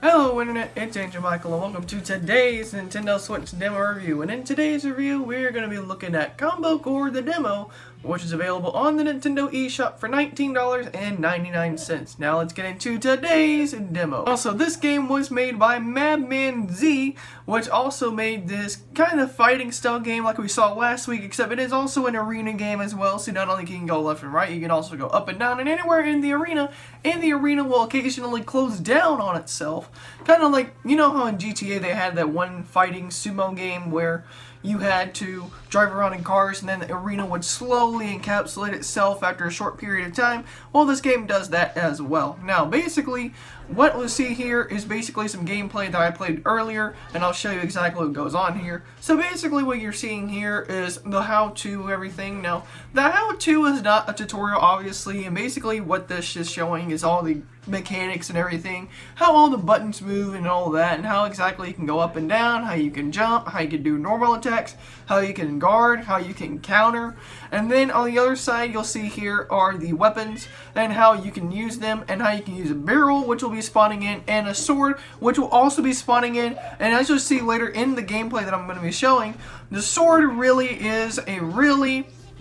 Hello Internet, it's Angel Michael and welcome to today's Nintendo Switch demo review. And in today's review, we're going to be looking at Combo Core the demo, which is available on the Nintendo eShop for $19.99. Now let's get into today's demo. Also, this game was made by MABManZ, which also made this kind of fighting style game like we saw last week, except it is also an arena game as well, so not only can you go left and right, you can also go up and down and anywhere in the arena, and the arena will occasionally close down on itself. Kind of like, you know how in GTA they had that one fighting sumo game where you had to drive around in cars and then the arena would slowly encapsulate itself after a short period of time? Well, this game does that as well. Now, basically, what we'll see here is basically some gameplay that I played earlier, and I'll show you exactly what goes on here. So basically what you're seeing here is the how-to everything. Now, the how-to is not a tutorial, obviously, and basically what this is showing is all the mechanics and everything, how all the buttons move and all that, and how exactly you can go up and down, how you can jump, how you can do normal attacks, how you can guard, how you can counter. And then on the other side you'll see here are the weapons and how you can use them, and how you can use a barrel, which will be spawning in, and a sword, which will also be spawning in. And as you'll see later in the gameplay that I'm going to be showing, the sword really is a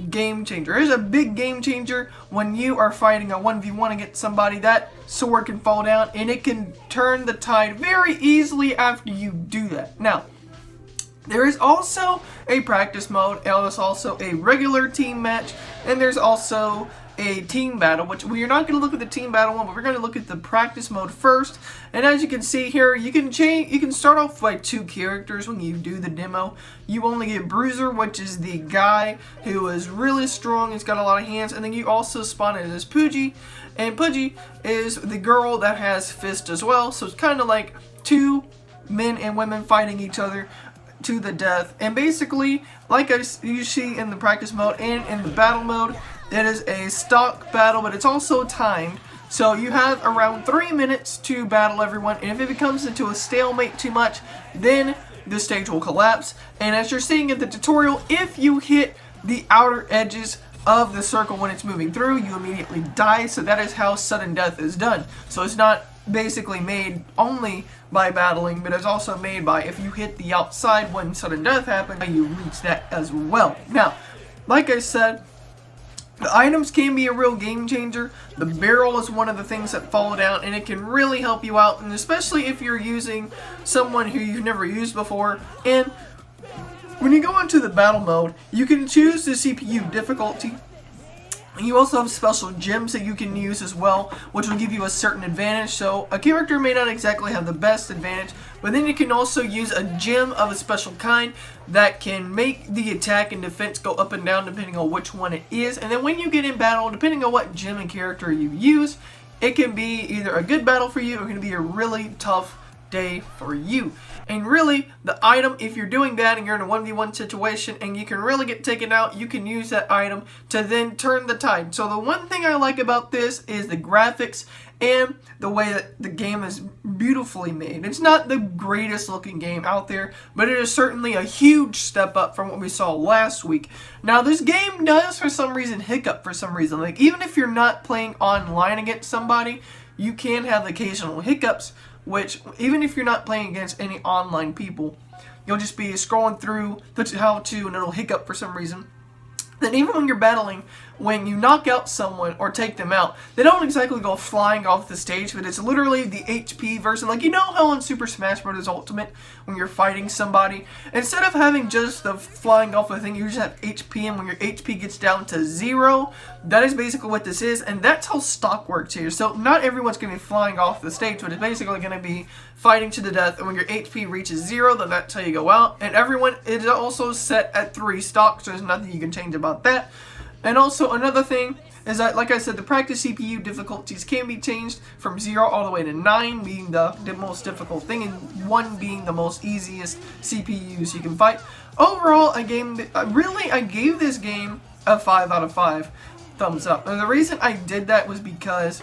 game changer. It is a big game changer when you are fighting a 1v1 against somebody. That sword can fall down and it can turn the tide very easily after you do that. Now, there is also a practice mode, and there's also a regular team match, and there's also a team battle, which we are not going to look at the team battle one, but we're going to look at the practice mode first. And as you can see here, you can start off by 2 characters when you do the demo. You only get Bruiser, which is the guy who is really strong, he's got a lot of hands, and then you also spawn it as Pooji, and Pooji is the girl that has fist as well. So it's kind of like 2 men and women fighting each other to the death. And basically, like you see in the practice mode and in the battle mode, it is a stock battle, but it's also timed. So you have around 3 minutes to battle everyone, and if it becomes into a stalemate too much, then the stage will collapse. And as you're seeing in the tutorial, if you hit the outer edges of the circle when it's moving through, you immediately die. So that is how sudden death is done. So it's not basically made only by battling, but it's also made by if you hit the outside when sudden death happens, you reach that as well. Now, like I said, the items can be a real game changer. The barrel is one of the things that fall down, and it can really help you out, and especially if you're using someone who you've never used before. And when you go into the battle mode, you can choose the CPU difficulty. You also have special gems that you can use as well, which will give you a certain advantage. So a character may not exactly have the best advantage, but then you can also use a gem of a special kind that can make the attack and defense go up and down depending on which one it is. And then when you get in battle, depending on what gem and character you use, it can be either a good battle for you or it can be a really tough day for you. And really, the item, if you're doing that and you're in a 1v1 situation and you can really get taken out, you can use that item to then turn the tide. So the one thing I like about this is the graphics and the way that the game is beautifully made. It's not the greatest looking game out there, but it is certainly a huge step up from what we saw last week. Now, this game does for some reason hiccup for some reason. Like, even if you're not playing online against somebody, you can have occasional hiccups, which even if you're not playing against any online people, you'll just be scrolling through the how-to and it'll hiccup for some reason. Then even when you're battling, when you knock out someone or take them out, they don't exactly go flying off the stage, but it's literally the HP version. Like, you know how in Super Smash Bros. Ultimate, when you're fighting somebody, instead of having just the flying off the thing, you just have HP, and when your HP gets down to 0, that is basically what this is, and that's how stock works here. So not everyone's going to be flying off the stage, but it's basically going to be fighting to the death, and when your HP reaches 0, then that's how you go out. And everyone is also set at 3 stock, so there's nothing you can change about that. And also another thing is that, like I said, the practice CPU difficulties can be changed from 0 all the way to 9 being the most difficult thing, and 1 being the most easiest CPUs you can fight. Overall, I gave this game a 5 out of 5 thumbs up. And the reason I did that was because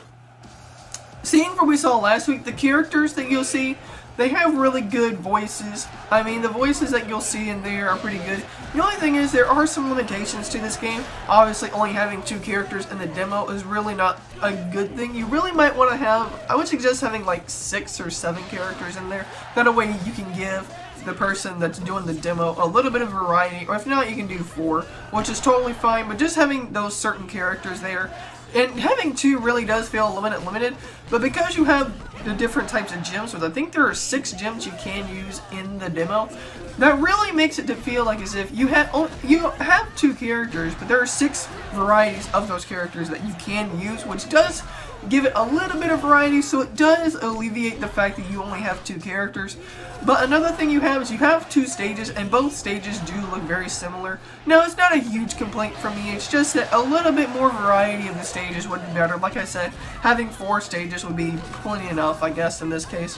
seeing from what we saw last week, the characters that you'll see, they have really good voices. I mean, the voices that you'll see in there are pretty good. The only thing is there are some limitations to this game. Obviously, only having 2 characters in the demo is really not a good thing. You really might want to have, I would suggest having like 6 or 7 characters in there. That way you can give the person that's doing the demo a little bit of variety, or if not, you can do 4, which is totally fine. But just having those certain characters there, and having 2 really does feel limited, but because you have the different types of gems, I think there are 6 gems you can use in the demo, that really makes it to feel like as if you have 2 characters, but there are 6 varieties of those characters that you can use, which does give it a little bit of variety, so it does alleviate the fact that you only have 2 characters. But another thing you have is you have 2 stages, and both stages do look very similar. Now, it's not a huge complaint from me, it's just that a little bit more variety of the stages would be better. Like I said, having 4 stages would be plenty enough, I guess, in this case.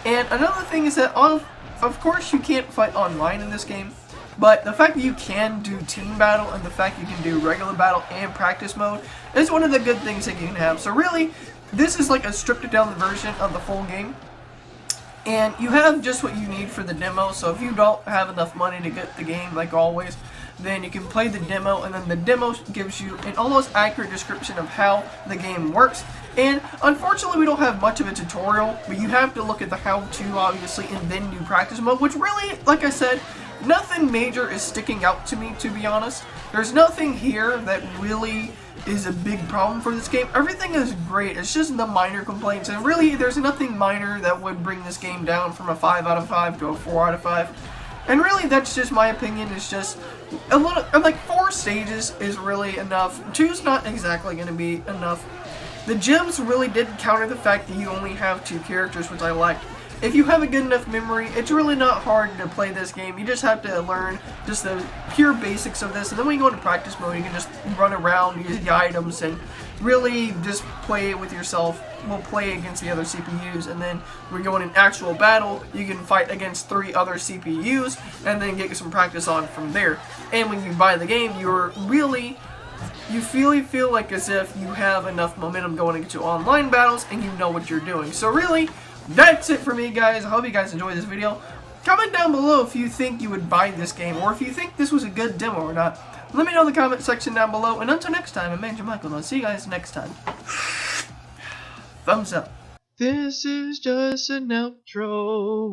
And another thing is that, of course, you can't fight online in this game, but the fact that you can do team battle and the fact you can do regular battle and practice mode is one of the good things that you can have. So really, this is like a stripped down version of the full game. And you have just what you need for the demo, so if you don't have enough money to get the game, like always, then you can play the demo, and then the demo gives you an almost accurate description of how the game works. And unfortunately, we don't have much of a tutorial, but you have to look at the how-to, obviously, and then do practice mode, which really, like I said, nothing major is sticking out to me, to be honest. There's nothing here that really is a big problem for this game. Everything is great. It's just the minor complaints, and really there's nothing minor that would bring this game down from a 5 out of 5 to a 4 out of 5. And really, that's just my opinion. It's just a little, like 4 stages is really enough. 2's not exactly going to be enough. The gems really did counter the fact that you only have 2 characters, which I liked. If you have a good enough memory, it's really not hard to play this game. You just have to learn just the pure basics of this, and then when you go into practice mode, you can just run around, use the items, and really just play it with yourself. We'll play against the other CPUs, and then when you go in an actual battle, you can fight against 3 other CPUs, and then get some practice on from there. And when you buy the game, you feel like as if you have enough momentum going into online battles, and you know what you're doing. So really, that's it for me, guys. I hope you guys enjoyed this video. Comment down below if you think you would buy this game, or if you think this was a good demo or not. Let me know in the comment section down below. And until next time, I'm MABManZ, and I'll see you guys next time. Thumbs up. This is just an outro.